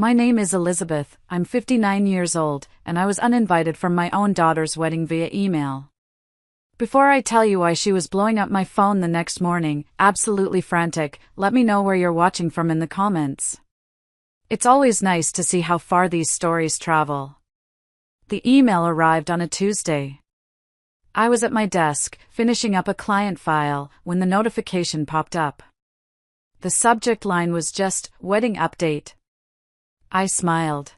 My name is Elizabeth, I'm 59 years old, and I was uninvited from my own daughter's wedding via email. Before I tell you why she was blowing up my phone the next morning, absolutely frantic, let me know where you're watching from in the comments. It's always nice to see how far these stories travel. The email arrived on a Tuesday. I was at my desk, finishing up a client file, when the notification popped up. The subject line was just, "Wedding update." I smiled.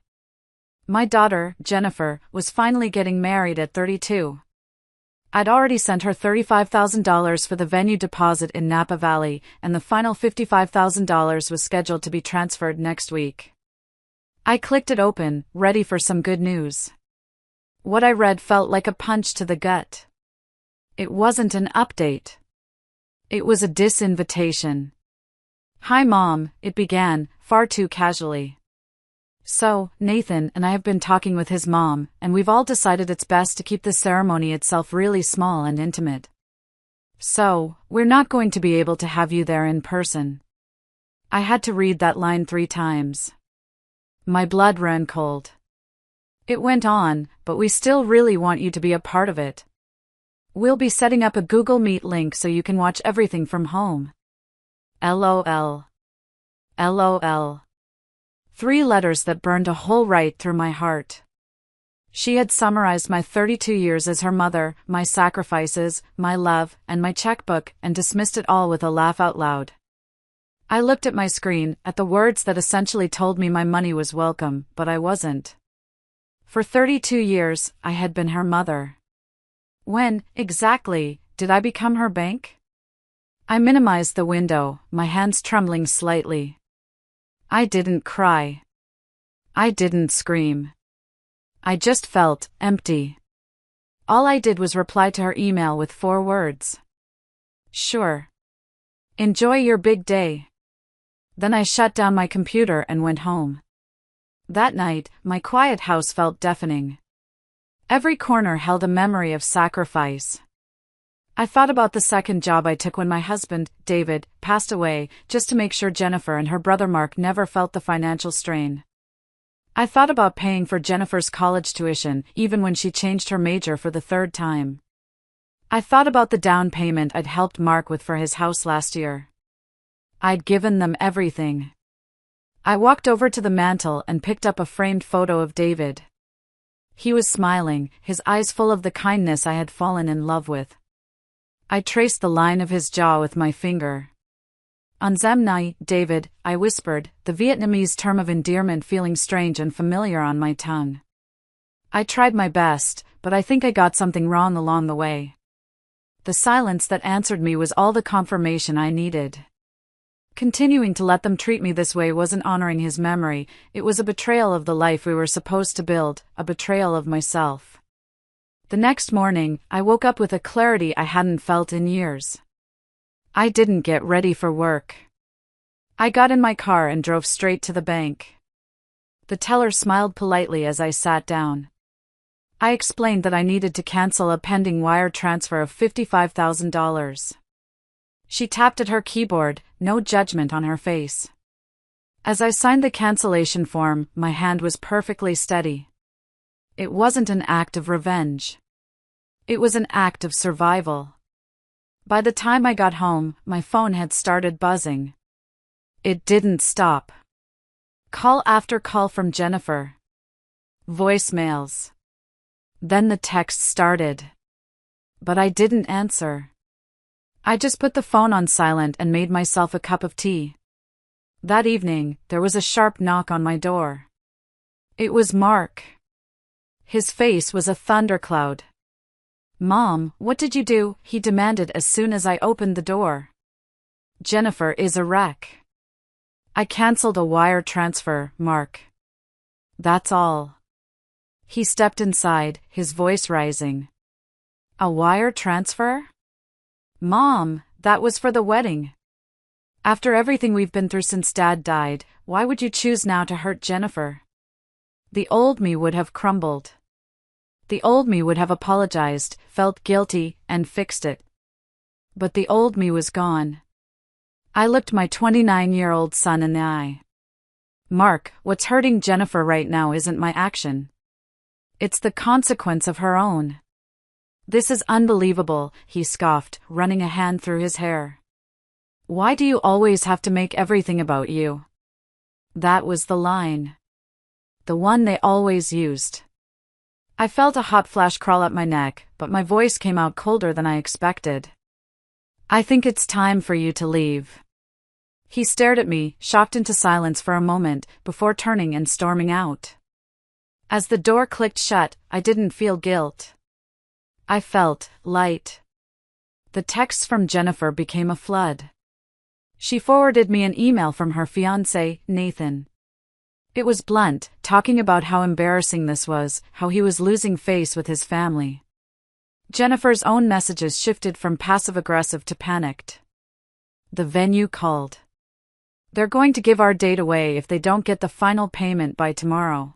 My daughter, Jennifer, was finally getting married at 32. I'd already sent her $35,000 for the venue deposit in Napa Valley, and the final $55,000 was scheduled to be transferred next week. I clicked it open, ready for some good news. What I read felt like a punch to the gut. It wasn't an update. It was a disinvitation. "Hi Mom," it began, far too casually. "So, Nathan and I have been talking with his mom, and we've all decided it's best to keep the ceremony itself really small and intimate. So, we're not going to be able to have you there in person." I had to read that line 3 times. My blood ran cold. It went on, "But we still really want you to be a part of it. We'll be setting up a Google Meet link so you can watch everything from home. LOL. LOL. 3 letters that burned a hole right through my heart. She had summarized my 32 years as her mother, my sacrifices, my love, and my checkbook, and dismissed it all with a laugh out loud. I looked at my screen, at the words that essentially told me my money was welcome, but I wasn't. For 32 years, I had been her mother. When, exactly, did I become her bank? I minimized the window, my hands trembling slightly. I didn't cry. I didn't scream. I just felt empty. All I did was reply to her email with 4 words. "Sure. Enjoy your big day." Then I shut down my computer and went home. That night, my quiet house felt deafening. Every corner held a memory of sacrifice. I thought about the second job I took when my husband, David, passed away, just to make sure Jennifer and her brother Mark never felt the financial strain. I thought about paying for Jennifer's college tuition, even when she changed her major for the 3rd time. I thought about the down payment I'd helped Mark with for his house last year. I'd given them everything. I walked over to the mantel and picked up a framed photo of David. He was smiling, his eyes full of the kindness I had fallen in love with. I traced the line of his jaw with my finger. "On Zem Nai, David," I whispered, the Vietnamese term of endearment feeling strange and familiar on my tongue. I tried my best, but I think I got something wrong along the way. The silence that answered me was all the confirmation I needed. Continuing to let them treat me this way wasn't honoring his memory, it was a betrayal of the life we were supposed to build, a betrayal of myself. The next morning, I woke up with a clarity I hadn't felt in years. I didn't get ready for work. I got in my car and drove straight to the bank. The teller smiled politely as I sat down. I explained that I needed to cancel a pending wire transfer of $55,000. She tapped at her keyboard, no judgment on her face. As I signed the cancellation form, my hand was perfectly steady. It wasn't an act of revenge. It was an act of survival. By the time I got home, my phone had started buzzing. It didn't stop. Call after call from Jennifer. Voicemails. Then the text started. But I didn't answer. I just put the phone on silent and made myself a cup of tea. That evening, there was a sharp knock on my door. It was Mark. His face was a thundercloud. "Mom, what did you do?" he demanded as soon as I opened the door. "Jennifer is a wreck. I canceled a wire transfer, Mark. That's all." He stepped inside, his voice rising. "A wire transfer? Mom, that was for the wedding. After everything we've been through since Dad died, why would you choose now to hurt Jennifer?" The old me would have crumbled. The old me would have apologized, felt guilty, and fixed it. But the old me was gone. I looked my 29-year-old son in the eye. Mark, what's hurting Jennifer right now isn't my action. It's the consequence of her own. This is unbelievable, he scoffed, running a hand through his hair. Why do you always have to make everything about you? That was the line. The one they always used. I felt a hot flash crawl up my neck, but my voice came out colder than I expected. I think it's time for you to leave. He stared at me, shocked into silence for a moment, before turning and storming out. As the door clicked shut, I didn't feel guilt. I felt light. The texts from Jennifer became a flood. She forwarded me an email from her fiancé, Nathan. It was blunt, talking about how embarrassing this was, how he was losing face with his family. Jennifer's own messages shifted from passive-aggressive to panicked. The venue called. They're going to give our date away if they don't get the final payment by tomorrow.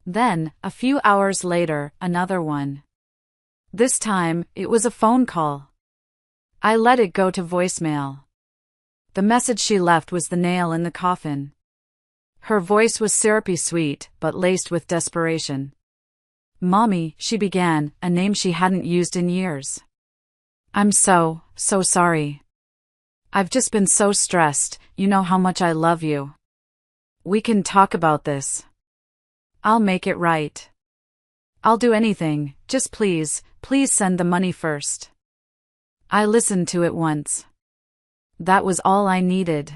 Then, a few hours later, another one. This time, it was a phone call. I let it go to voicemail. The message she left was the nail in the coffin. Her voice was syrupy sweet, but laced with desperation. Mommy, she began, a name she hadn't used in years. I'm so sorry. I've just been so stressed, you know how much I love you. We can talk about this. I'll make it right. I'll do anything, just please send the money first. I listened to it once. That was all I needed.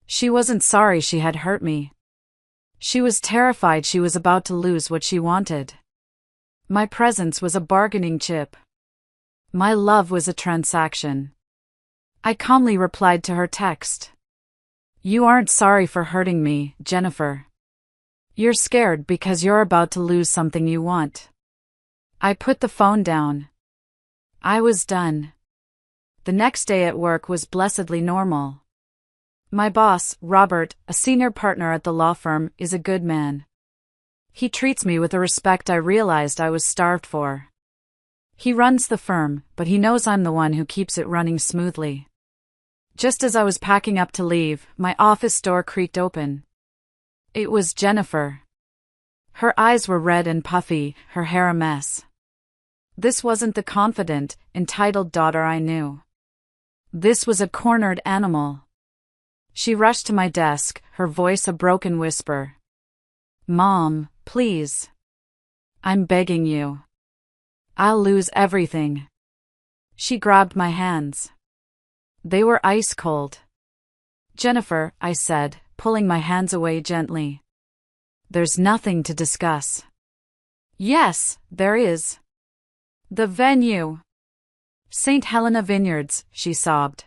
She wasn't sorry she had hurt me. She was terrified she was about to lose what she wanted. My presence was a bargaining chip. My love was a transaction. I calmly replied to her text. You aren't sorry for hurting me, Jennifer. You're scared because you're about to lose something you want. I put the phone down. I was done. The next day at work was blessedly normal. My boss, Robert, a senior partner at the law firm, is a good man. He treats me with a respect I realized I was starved for. He runs the firm, but he knows I'm the one who keeps it running smoothly. Just as I was packing up to leave, my office door creaked open. It was Jennifer. Her eyes were red and puffy, her hair a mess. This wasn't the confident, entitled daughter I knew. This was a cornered animal. She rushed to my desk, her voice a broken whisper. Mom, please. I'm begging you. I'll lose everything. She grabbed my hands. They were ice cold. Jennifer, I said, pulling my hands away gently. There's nothing to discuss. Yes, there is. The venue. St. Helena Vineyards, she sobbed.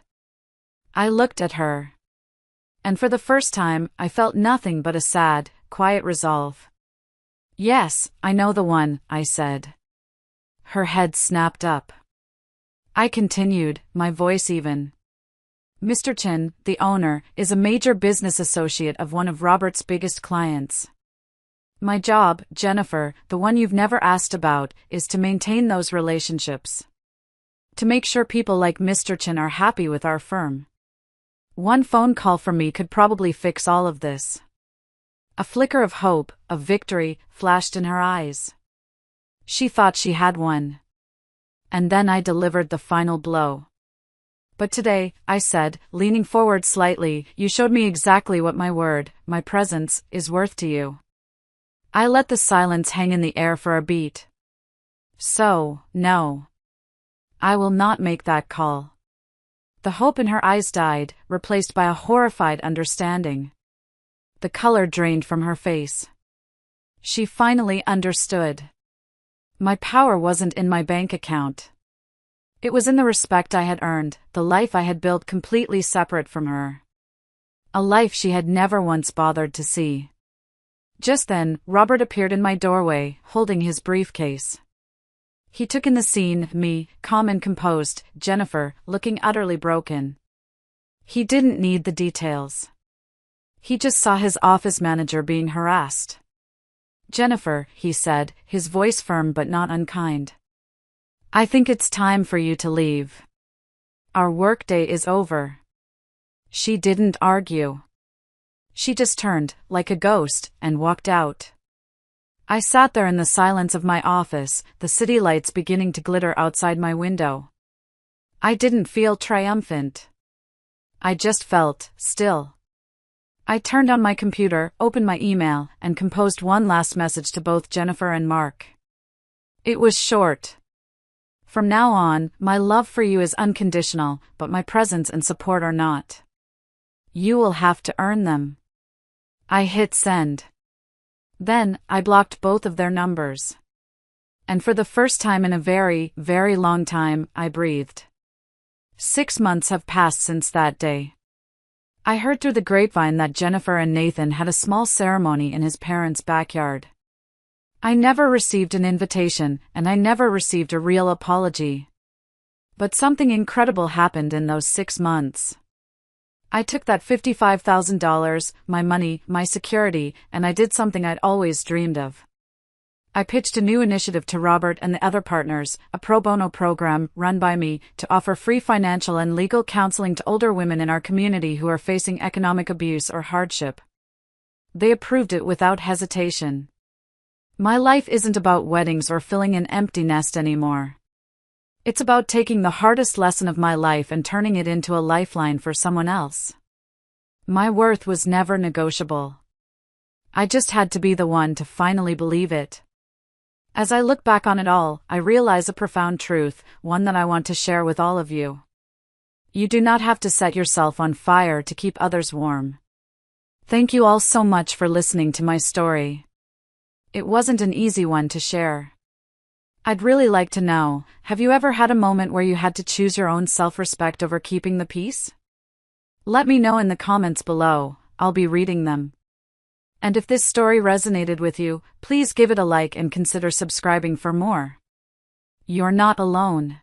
I looked at her. And for the first time, I felt nothing but a sad, quiet resolve. Yes, I know the one, I said. Her head snapped up. I continued, my voice even. Mr. Chin, the owner, is a major business associate of one of Robert's biggest clients. My job, Jennifer, the one you've never asked about, is to maintain those relationships. To make sure people like Mr. Chin are happy with our firm. One phone call from me could probably fix all of this. A flicker of hope, of victory, flashed in her eyes. She thought she had won. And then I delivered the final blow. But today, I said, leaning forward slightly, you showed me exactly what my word, my presence, is worth to you. I let the silence hang in the air for a beat. So, no. I will not make that call. The hope in her eyes died, replaced by a horrified understanding. The color drained from her face. She finally understood. My power wasn't in my bank account. It was in the respect I had earned, the life I had built completely separate from her. A life she had never once bothered to see. Just then, Robert appeared in my doorway, holding his briefcase. He took in the scene, me, calm and composed, Jennifer, looking utterly broken. He didn't need the details. He just saw his office manager being harassed. Jennifer, he said, his voice firm but not unkind. I think it's time for you to leave. Our workday is over. She didn't argue. She just turned, like a ghost, and walked out. I sat there in the silence of my office, the city lights beginning to glitter outside my window. I didn't feel triumphant. I just felt still. I turned on my computer, opened my email, and composed one last message to both Jennifer and Mark. It was short. From now on, my love for you is unconditional, but my presence and support are not. You will have to earn them. I hit send. Then, I blocked both of their numbers. And for the first time in a very, very long time, I breathed. 6 months have passed since that day. I heard through the grapevine that Jennifer and Nathan had a small ceremony in his parents' backyard. I never received an invitation, and I never received a real apology. But something incredible happened in those 6 months. I took that $55,000, my money, my security, and I did something I'd always dreamed of. I pitched a new initiative to Robert and the other partners, a pro bono program run by me to offer free financial and legal counseling to older women in our community who are facing economic abuse or hardship. They approved it without hesitation. My life isn't about weddings or filling an empty nest anymore. It's about taking the hardest lesson of my life and turning it into a lifeline for someone else. My worth was never negotiable. I just had to be the one to finally believe it. As I look back on it all, I realize a profound truth, one that I want to share with all of you. You do not have to set yourself on fire to keep others warm. Thank you all so much for listening to my story. It wasn't an easy one to share. I'd really like to know, have you ever had a moment where you had to choose your own self-respect over keeping the peace? Let me know in the comments below, I'll be reading them. And if this story resonated with you, please give it a like and consider subscribing for more. You're not alone.